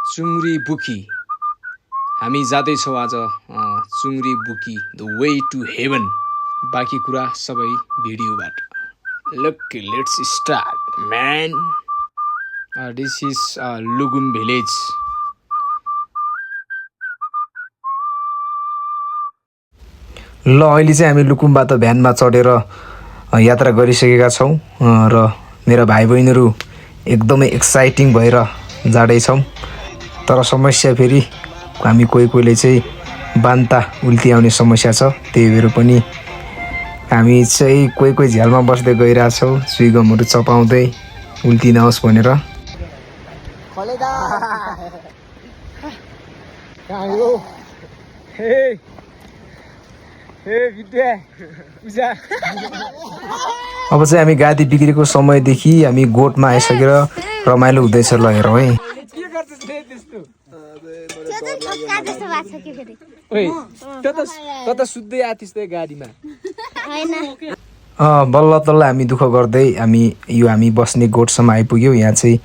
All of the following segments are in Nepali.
चुङ्री बुकी हामी जाँदैछौँ आज Chungri Buki the way to heaven बाँकी कुरा सबै भिडियोबाट look let's start man this is Lugum village ल अहिले चाहिँ हामी लुकुमबाट भ्यानमा चढेर यात्रा गरिसकेका छौँ र मेरा भाइ बहिनीहरू एकदमै एक्साइटिङ भएर जाँदैछौँ तर समस्या फेरि हामी कोहीले चाहिँ बान्ता उल्टी आउने समस्या छ त्यही भएर पनि हामी चाहिँ कोही झ्यालमा बस्दै गइरहेछौँ चुइगमहरू चपाउँदै उल्टी नहोस् भनेर अब चाहिँ हामी गाडी बिग्रेको समयदेखि हामी गोठमा आइसकेर रमाइलो हुँदैछ ल हेरौँ है बल्ल तल्ल हामी दुःख गर्दै हामी बस्ने गोठसम्म आइपुग्यौँ। यहाँ चाहिँ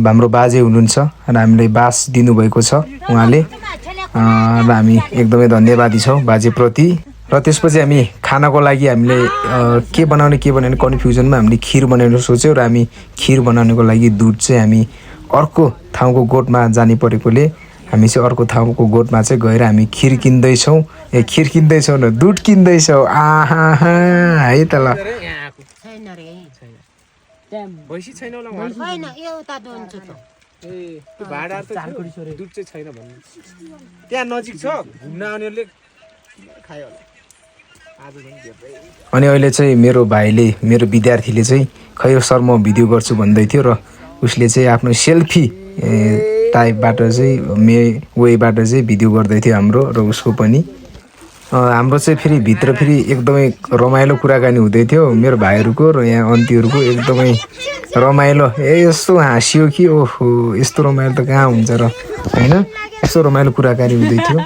हाम्रो बाजे हुनुहुन्छ र हामीलाई बास दिनुभएको छ उहाँले र हामी एकदमै धन्यवादी छौँ बाजेप्रति। र त्यसपछि हामी खानाको लागि हामीले के बनाउने कन्फ्युजनमा हामीले खिर बनाउनु सोच्यौँ र हामी खिर बनाउनुको लागि दुध चाहिँ हामी अर्को ठाउँको गोठमा जाने परेकोले हामी चाहिँ अर्को ठाउँको गोठमा चाहिँ गएर हामी खिर किन्दैछौँ न दुध किन्दैछौँ आहा है त ल अनि अहिले चाहिँ मेरो भाइले मेरो विद्यार्थीले चाहिँ खै सर म भिडियो गर्छु भन्दै थियो र उसले चाहिँ आफ्नो सेल्फी टाइपबाट चाहिँ वेबाट चाहिँ भिडियो गर्दै थियो हाम्रो र उसको पनि हाम्रो चाहिँ फेरि भित्र फेरि एकदमै रमाइलो कुराकानी हुँदै थियो मेरो भाइहरूको र यहाँ अन्तीहरूको एकदमै रमाइलो यस्तो हाँसियो कि ओहो यस्तो रमाइलो त कहाँ हुन्छ र होइन यस्तो रमाइलो कुराकानी हुँदै थियो।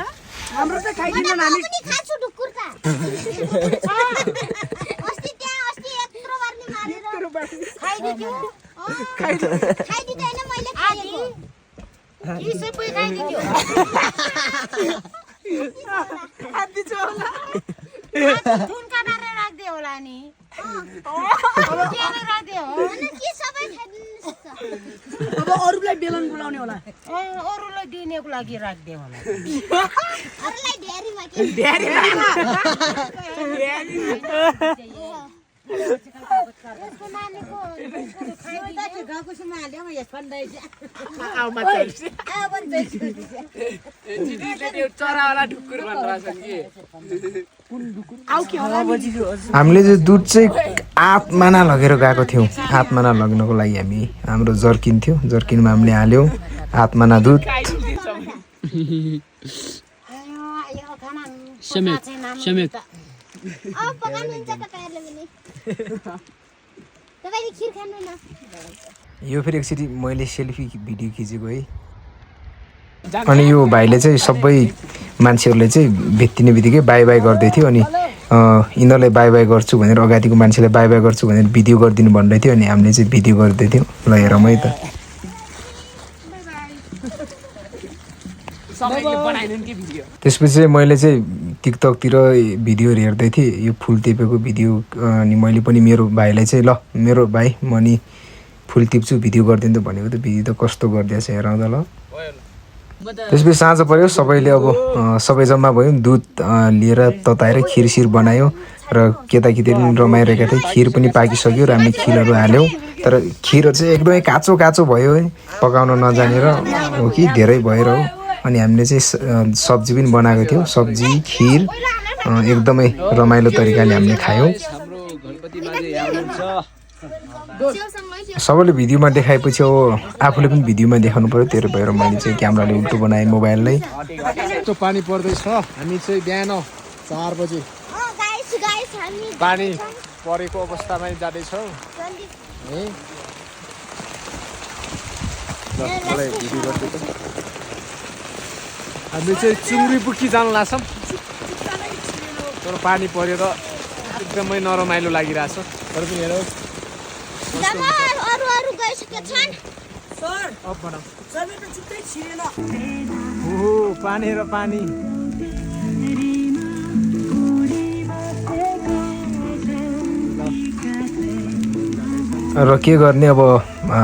अरूलाई बेलन बोलाउने होला अरूलाई दिनेको लागि राख्दे होला अरूलाई ढ्यारीमा के यसको नानीको गाउँको सुमा हाल्यो म यस भन्दै हामीले चाहिँ दुध चाहिँ 8 माना लगेर गएको थियौँ। 8 माना लग्नको लागि हाम्रो जर्किन थियो जर्किनमा हामीले हाल्यौँ 8 माना दुध। यो फेरि एकचोटि मैले सेल्फी भिडियो खिचेको है। अनि यो भाइले चाहिँ सबै मान्छेहरूले चाहिँ भेटिने बित्तिकै बाई बाई गर्दै थियो अनि यिनीहरूलाई बाई बाई गर्छु भनेर अगाडिको मान्छेलाई बाई बाई गर्छु भनेर भिडियो गरिदिनु भन्दै थियो अनि हामीले चाहिँ भिडियो गर्दै थियौँ। ल हेरौँ है त त्यसपछि चाहिँ मैले चाहिँ टिकटकतिर भिडियोहरू हेर्दै थिएँ यो फुल टिपेको भिडियो अनि मैले पनि मेरो भाइलाई चाहिँ ल मेरो भाइ म नि फुल टिप्छु भिडियो गरिदिनु त भनेको त भिडियो त कस्तो गरिदिएछ हेरौँ त ल। त्यसपछि साँझ पऱ्यो सबैले अब सबै जम्मा भयौँ दुध लिएर तताएर खिरसिर बनायो र केटाकेटी पनि रमाइरहेका थिए खिर पनि पाकिसक्यो र हामीले खिरहरू हाल्यौँ तर खिर चाहिँ एकदमै काँचो भयो है पकाउन नजानेर हो कि धेरै भएर हो। अनि हामीले चाहिँ सब्जी पनि बनाएको थियौँ सब्जी खिर एकदमै रमाइलो तरिकाले हामीले खायौँ। सबैले भिडियोमा देखाएपछि आफूले पनि भिडियोमा देखाउनु पर्यो त्यही भएर मैले चाहिँ क्यामेराले उल्टो बनाएँ मोबाइललाई। यस्तो पानी पर्दैछ हामी चाहिँ बिहान 4 बजे पानी परेको अवस्थामै जाँदैछौँ है। हामी चाहिँ चुङ्री बुकी जानु लाग्छौँ तर पानी परेर एकदमै नरमाइलो लागिरहेछ तर पनि हेरौँ पानी र पानी र के गर्ने अब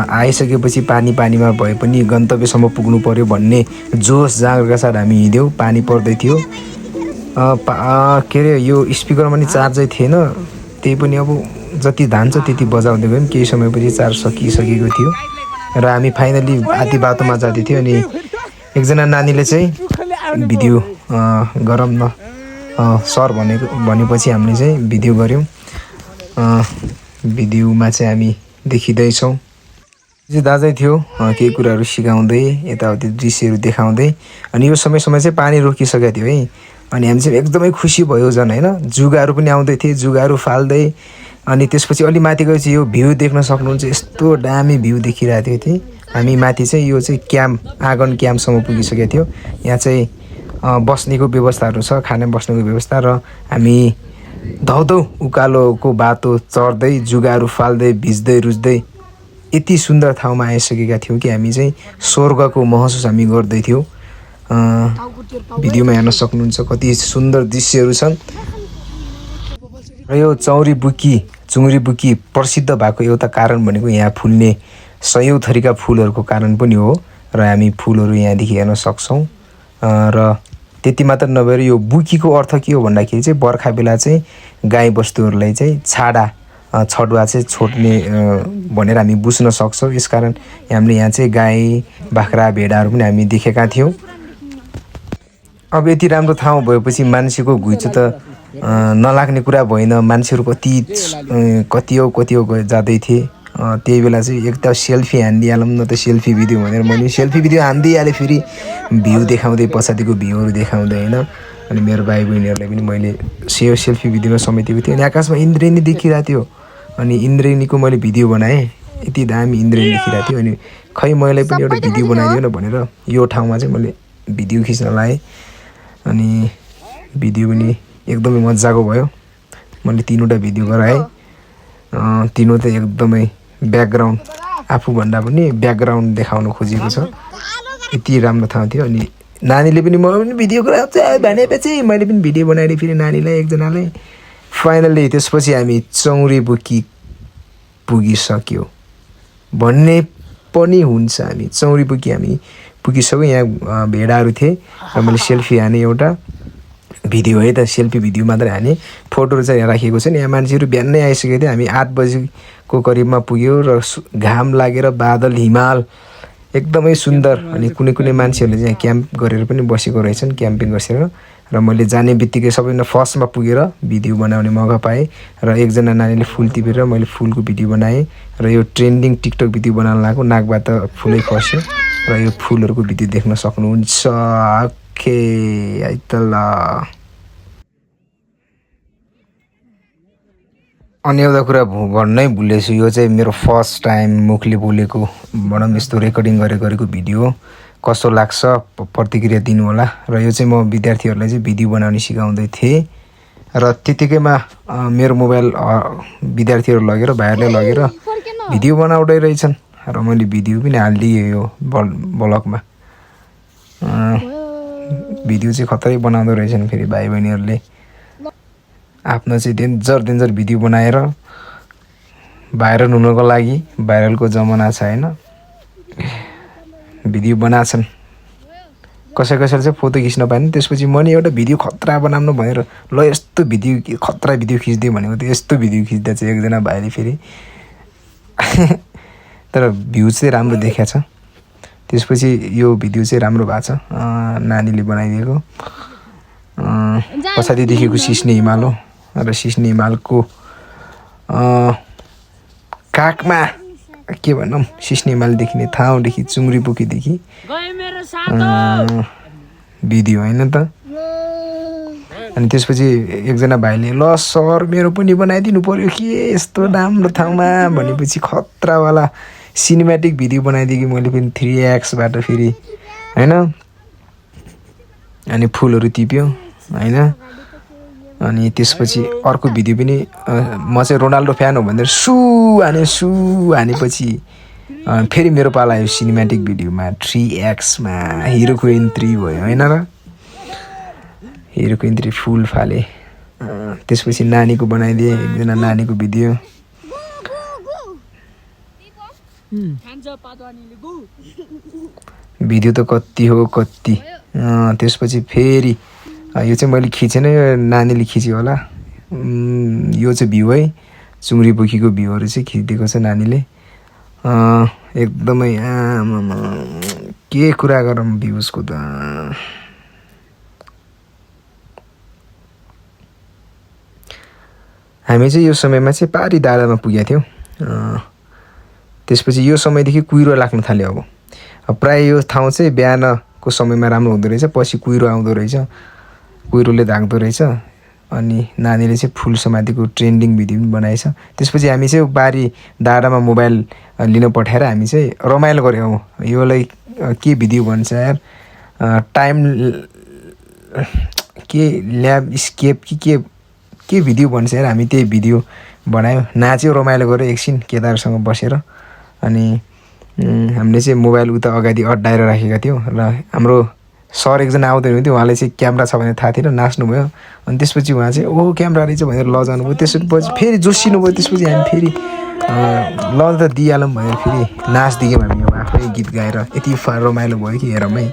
आइसकेपछि पानीमा भए पनि गन्तव्यसम्म पुग्नु पर्यो भन्ने जोस जागरका साथ हामी हिँड्यौँ। पानी पर्दै थियो। के अरे यो स्पिकरमा नि चार्जै थिएन, त्यही पनि अब जति धान्छ त्यति बजाउँदै गयौँ। केही समयपछि चार्ज सकिसकेको थियो र हामी फाइनली आधी बाटोमा जाँदै थियौँ। अनि एकजना नानीले चाहिँ भिडियो गरौँ न सर भनेपछि हामीले चाहिँ भिडियो गऱ्यौँ। भिडियोमा चाहिँ हामी देखिँदैछौँ। दाजै थियो केही कुराहरू सिकाउँदै यताउति दृश्यहरू देखाउँदै। अनि यो समय चाहिँ पानी रोकिसकेको थियो है। अनि हामी चाहिँ एकदमै खुसी भयो झन् होइन। जुगाहरू पनि आउँदै थिए, जुगाहरू फाल्दै। अनि त्यसपछि अलि माथि गएपछि यो भ्यू देख्न सक्नुहुन्छ, यस्तो दामी भ्यू देखिरहेको थियो। हामी माथि चाहिँ यो चाहिँ क्याम्प आँगन क्याम्पसम्म पुगिसकेको थियो। यहाँ चाहिँ बस्नेको व्यवस्थाहरू छ, खाना बस्नेको व्यवस्था। र हामी धौधौ उकालोको बाटो चढ्दै जुगाहरू फाल्दै भिज्दै रुच्दै यति सुन्दर ठाउँमा आइसकेका थियौँ कि हामी चाहिँ स्वर्गको महसुस हामी गर्दै थियौँ। भिडियोमा हेर्न सक्नुहुन्छ कति सुन्दर दृश्यहरू छन्। र यो चुङ्री बुकी प्रसिद्ध भएको एउटा कारण भनेको यहाँ फुल्ने सयौँ थरीका फुलहरूको कारण पनि हो। र हामी फुलहरू यहाँदेखि हेर्न सक्छौँ। र त्यति मात्र नभएर यो बुकीको अर्थ के हो भन्दाखेरि चाहिँ बर्खा बेला चाहिँ गाई बस्तुहरूलाई चाहिँ छडुवा चाहिँ छोड्ने भनेर हामी बुझ्न सक्छौँ। यसकारण हामीले यहाँ चाहिँ गाई बाख्रा भेडाहरू पनि हामी देखेका थियौँ। अब यति राम्रो ठाउँ भएपछि मान्छेको घुइँचो त नलाग्ने कुरा भएन। मान्छेहरू कति जाँदै थिए। त्यही बेला चाहिँ एक त सेल्फी हानिदिइहालौँ न त सेल्फी भिडियो भनेर मैले सेल्फी भिडियो हानिदिइहालेँ। फेरि भ्यू देखाउँदै पछाडिको भ्यूहरू देखाउँदै होइन। अनि मेरो भाइ बहिनीहरूलाई पनि मैले सेल्फी भिडियोमा समेटेको थिएँ। अनि आकाशमा इन्द्रेणी देखिरहेको थियो। अनि इन्द्रेणीको मैले भिडियो बनाएँ। यति दामी इन्द्रेणी देखिरहेको थियो। अनि खै मैले पनि एउटा भिडियो बनाइदियो न भनेर यो ठाउँमा चाहिँ मैले भिडियो खिच्न लाएँ। अनि भिडियो पनि एकदमै मजाको भयो। मैले 3वटा भिडियो गराएँ। तीनों त एकदमै ब्याकग्राउन्ड आफूभन्दा पनि ब्याकग्राउन्ड देखाउन खोजेको छ। यति राम्रो ठाउँ थियो। अनि नानीले पनि म पनि भिडियो गराउँछ भनेपछि मैले पनि भिडियो बनाएँ फेरि नानीलाई एकजनालाई। फाइनल्ली त्यसपछि हामी चौरी बुकी पुगिसक्यो भन्ने पनि हुन्छ। हामी चौरी बुकी हामी पुगिसक्यो। यहाँ भेडाहरू थिए र मैले सेल्फी हाने एउटा भिडियो है त सेल्फी भिडियो मात्रै हाने। फोटोहरू चाहिँ राखिएको छ नि। यहाँ मान्छेहरू बिहानै आइसकेको थियो। हामी 8 बजीको करिबमा पुग्यो र घाम लागेर बादल हिमाल एकदमै सुन्दर। अनि कुनै मान्छेहरूले चाहिँ क्याम्प गरेर पनि बसेको रहेछन् क्याम्पिङ गरेर। र मैले जाने बित्तिकै सबैभन्दा फर्स्टमा पुगेर भिडियो बनाउने मौका पाएँ। र एकजना नानीले फुल टिपेर मैले फुलको भिडियो बनाएँ। र यो ट्रेन्डिङ टिकटक भिडियो बनाउन लागेको नाकबाट फुलै खस्यो। र यो फुलहरूको भिडियो देख्न सक्नुहुन्छ। ओके है त ल। अनि एउटा कुरा भन्नै भुलेछु। यो चाहिँ मेरो फर्स्ट टाइम मुखले बोलेको भनौँ यस्तो रेकर्डिङ गरेको भिडियो हो। कस्तो लाग्छ प्रतिक्रिया दिनु होला। र यो चाहिँ म विद्यार्थीहरूलाई चाहिँ भिडियो बनाउने सिकाउँदै थिएँ। र त्यतिकैमा मेरो मोबाइल विद्यार्थीहरू लगेर भाइहरूले लगेर भिडियो बनाउँदै रहेछन्। र मैले भिडियो पनि हालिदिएँ यो ब्लगमा। भिडियो चाहिँ खतरै बनाउँदो रहेछन् फेरि भाइ बहिनीहरूले। आफ्नो चाहिँ डेन्जर भिडियो बनाएर भाइरल हुनको लागि भाइरलको जमाना छ होइन। भिडियो बनाछन् कसैले चाहिँ फोटो खिच्न पाएन। त्यसपछि मैले एउटा भिडियो खतरा बनाउनु भनेर ल यस्तो भिडियो खतरा भिडियो खिच्दियो भनेको त यस्तो भिडियो खिच्दा चाहिँ एकजना भाइले फेरि तर भ्यू चाहिँ राम्रो देखाएको छ। त्यसपछि यो भिडियो चाहिँ राम्रो भएको छ। नानीले बनाइदिएको पछाडिदेखिको सिस्ने हिमाल हो। र सिस्ने हिमालको काखमा के भनौँ सिस्ने हिमाल देखिने ठाउँदेखि चुङ्री बुकीदेखि भिडियो होइन त। अनि त्यसपछि एकजना भाइले ल सर मेरो पनि बनाइदिनु पर्यो के यस्तो राम्रो ठाउँमा भनेपछि खतरावाला सिनेमेटिक भिडियो बनाइदिएँ मैले पनि 3xबाट फेरि होइन। अनि फुलहरू टिप्यो होइन। अनि त्यसपछि अर्को भिडियो पनि म चाहिँ रोनाल्डो फ्यान हो भनेर सु हानेपछि फेरि मेरो पाला आयो सिनेमेटिक भिडियोमा 3x मा हिरो क्विन 3 भयो होइन र हिरो क्विन 3 फुल फाले त्यसपछि नानीको बनाइदिएँ एकजना नानीको भिडियो भिडियो त कति हो कति त्यसपछि फेरि यो चाहिँ मैले खिचेन यो नानीले खिच्यो होला यो चाहिँ भ्यू है चुङ्री बुखीको भ्यूहरू चाहिँ खिचिदिएको छ नानीले एकदमै के कुरा गरौँ भ्युजको त हामी चाहिँ यो समयमा चाहिँ पारी दादामा पुगेका थियौँ त्यसपछि यो समयदेखि कुहिरो लाग्न थाल्यो अब प्राय यो ठाउँ चाहिँ बिहानको समयमा राम्रो हुँदो रहेछ पछि कुहिरो आउँदो रहेछ कुहिरोले धाग्दो रहेछ अनि नानीले चाहिँ फुल समातिको ट्रेन्डिङ भिडियो पनि बनाएछ त्यसपछि हामी चाहिँ बारी दाडामा मोबाइल लिन पठाएर हामी चाहिँ रमाइलो गऱ्यौँ योलाई के भिडियो भन्छ यार टाइम के ल्याब स्केप के भिडियो भन्छ यार हामी त्यही भिडियो बनायौँ नाच्यो रमाइलो गऱ्यो एकछिन केदारसँग बसेर अनि हामीले चाहिँ मोबाइल उता अगाडि अड्डाएर राखेका थियौँ र हाम्रो सर एकजना आउँदै हुनुहुन्थ्यो उहाँले चाहिँ क्यामेरा छ भनेर थाहा थिएन नाच्नुभयो अनि त्यसपछि उहाँ चाहिँ ओ क्यामेरा रहेछ भनेर लजाउनु भयो त्यसपछि फेरि जोसिनु भयो त्यसपछि हामी फेरि ल त दिइहालौँ भनेर फेरि नाच्दियौँ हामी अब आफै गीत गाएर यति रमाइलो भयो कि हेरौँ है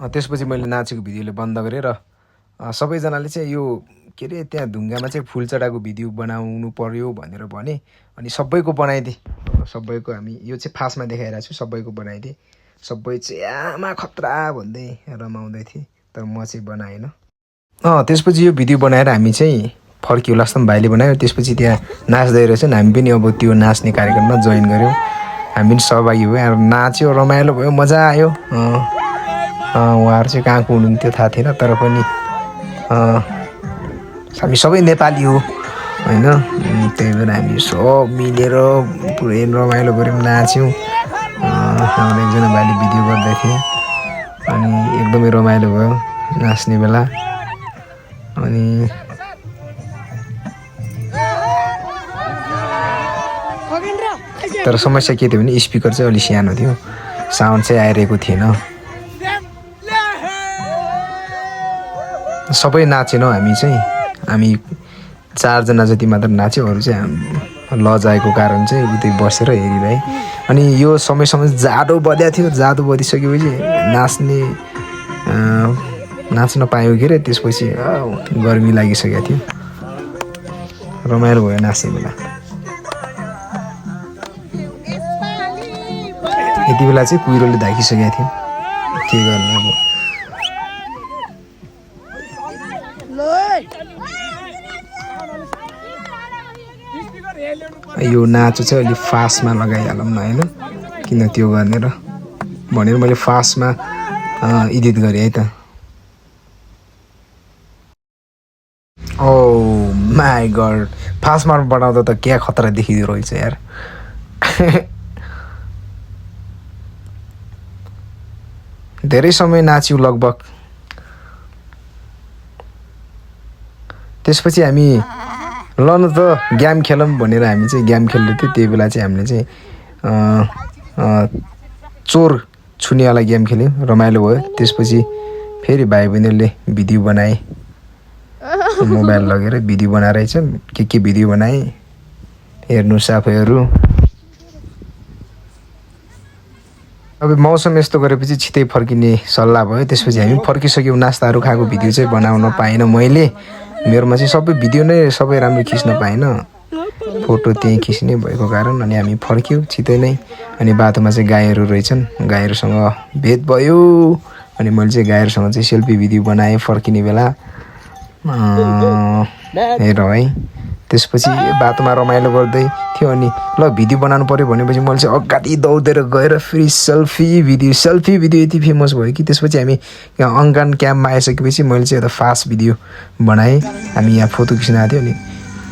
त्यसपछि मैले नाचेको भिडियोले बन्द गरेँ र सबैजनाले चाहिँ यो के अरे त्यहाँ ढुङ्गामा चाहिँ फुल चढाएको भिडियो बनाउनु पर्यो भनेर भने अनि सबैको बनाइदिएँ सबैको हामी यो चाहिँ फास्टमा देखाइरहेको छु सबैको बनाइदिएँ सबै चाहिँ आमा खतरा भन्दै रमाउँदै थिएँ तर म चाहिँ बनाएन त्यसपछि यो भिडियो बनाएर हामी चाहिँ फर्क्यो लास्टमा भाइले बनायो त्यसपछि त्यहाँ नाच्दै रहेछन् हामी पनि अब त्यो नाच्ने कार्यक्रममा जोइन गऱ्यौँ हामी पनि सहभागी भयो नाच्यो रमाइलो भयो मजा आयो उहाँहरू चाहिँ कहाँको हुनुहुन्थ्यो थाहा थिएन तर पनि हामी सबै नेपाली हो होइन त्यही भएर हामी सब मिलेर पुरै रमाइलो गऱ्यौँ नाच्यौँ हाम्रो एकजना भाइले भिडियो गर्दै थिएँ अनि एकदमै रमाइलो भयो नाच्ने बेला अनि तर समस्या के थियो भने स्पिकर चाहिँ अलि सानो थियो साउन्ड चाहिँ आइरहेको थिएन सबै नाचेनौँ हामी 4 जना जति मात्र नाच्यो अरू चाहिँ लजाएको कारण चाहिँ उतै बसेर हेरिरहे अनि यो समयसम्म जाडो बद्या थियो जाडो बदिसकेपछि नाच्न पायौँ के अरे त्यसपछि गर्मी लागिसकेको थियो रमाइलो भयो नाच्ने बेला यति बेला चाहिँ कुहिरोले धाकिसकेको थियो के गर्ने अब यो नाचो चाहिँ अलि फास्टमा लगाइहालौँ न होइन किन त्यो गर्ने र भनेर मैले फास्टमा एडिट गरेँ है त ओ माई गड फास्टमा बनाउँदा त क्या खतरा देखिँदो रहेछ यार धेरै समय नाच्यौँ लगभग त्यसपछि हामी ल न त गेम खेलौँ भनेर हामी चाहिँ गेम खेल्दै थियौँ त्यही बेला चाहिँ हामीले चाहिँ चोर छुनेवाला गेम खेल्यौँ रमाइलो भयो त्यसपछि फेरि भाइ बहिनीहरूले भिडियो बनाए मोबाइल लगेर भिडियो बनाएर चाहिँ के भिडियो बनाए हेर्नुहोस् आफैहरू अब मौसम यस्तो गरेपछि छिटै फर्किने सल्लाह भयो त्यसपछि हामी फर्किसक्यौँ नास्ताहरू खाएको भिडियो चाहिँ बनाउन पाइनँ मैले मेरोमा चाहिँ सबै भिडियो नै सबै राम्रो खिच्न पाइनँ फोटो त्यहीँ खिच्ने भएको कारण अनि हामी फर्क्यौँ छिटै नै अनि बाटोमा चाहिँ गाईहरू रहेछन् गाईहरूसँग भेट भयो अनि मैले चाहिँ गाईहरूसँग चाहिँ सेल्फी भिडियो बनाएँ फर्किने बेला हेरौँ है त्यसपछि बाटोमा रमाइलो गर्दै थियो अनि ल भिडियो बनाउनु पर्यो भनेपछि मैले चाहिँ अगाडि दौडेर गएर फेरि सेल्फी भिडियो यति फेमस भयो कि त्यसपछि हामी यहाँ अङ्गान क्याम्पमा आइसकेपछि मैले चाहिँ एउटा फास्ट भिडियो बनाएँ। हामी यहाँ फोटो खिच्न आएको थियो अनि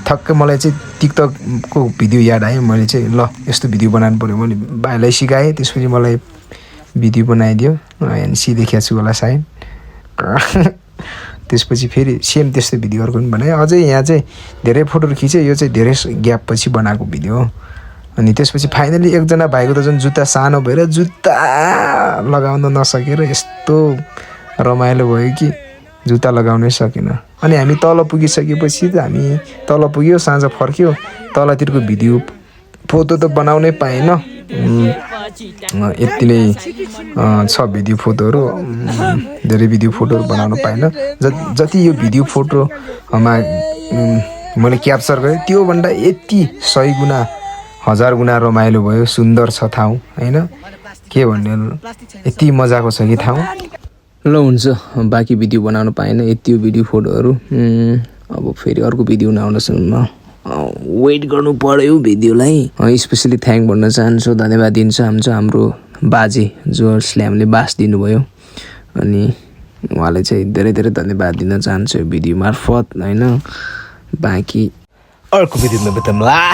ठक्कै मलाई चाहिँ टिकटकको भिडियो याद आयो। मैले चाहिँ ल यस्तो भिडियो बनाउनु पऱ्यो मैले भाइलाई सिकाएँ। त्यसपछि मलाई भिडियो बनाइदियो अनि सिधै खिच्छु होला सायद। त्यसपछि फेरि सेम त्यस्तो भिडियो अर्को पनि बनाएँ। अझै यहाँ चाहिँ धेरै फोटोहरू खिचेँ। यो चाहिँ धेरै ग्याप पछि बनाएको भिडियो हो। अनि त्यसपछि फाइनली एकजना भाइको त झन् जुत्ता सानो भएर जुत्ता लगाउन नसकेर यस्तो रमाइलो भयो कि जुत्ता लगाउनै सकेन। अनि हामी तल पुगिसकेपछि त हामी तल पुग्यो, साँझ फर्क्यो। तलतिरको भिडियो फोटो त बनाउनै पाएन। यति नै छ भिडियो फोटोहरू। धेरै भिडियो फोटोहरू बनाउन पाएन। जति यो भिडियो फोटोमा मैले क्याप्चर गरेँ त्योभन्दा यति 100 गुणा 1000 गुणा रमाइलो भयो। सुन्दर छ ठाउँ होइन, के भन्ने यति मजाको छ कि ठाउँ। ल हुन्छ, बाँकी भिडियो बनाउन पाएन। यति हो भिडियो फोटोहरू। अब फेरि अर्को भिडियो नआउनसम्म वेट गर्नु पर्यो भिडियोलाई। स्पेसली थ्याङ्क भन्न चाहन्छु, धन्यवाद दिन चाहन्छु हाम्रो बाजे जसले हामीले बास दिनुभयो। अनि उहाँलाई चाहिँ धेरै धेरै धन्यवाद दिन चाहन्छु भिडियो मार्फत होइन। बाँकी अर्को भिडियोमा भेटौँला।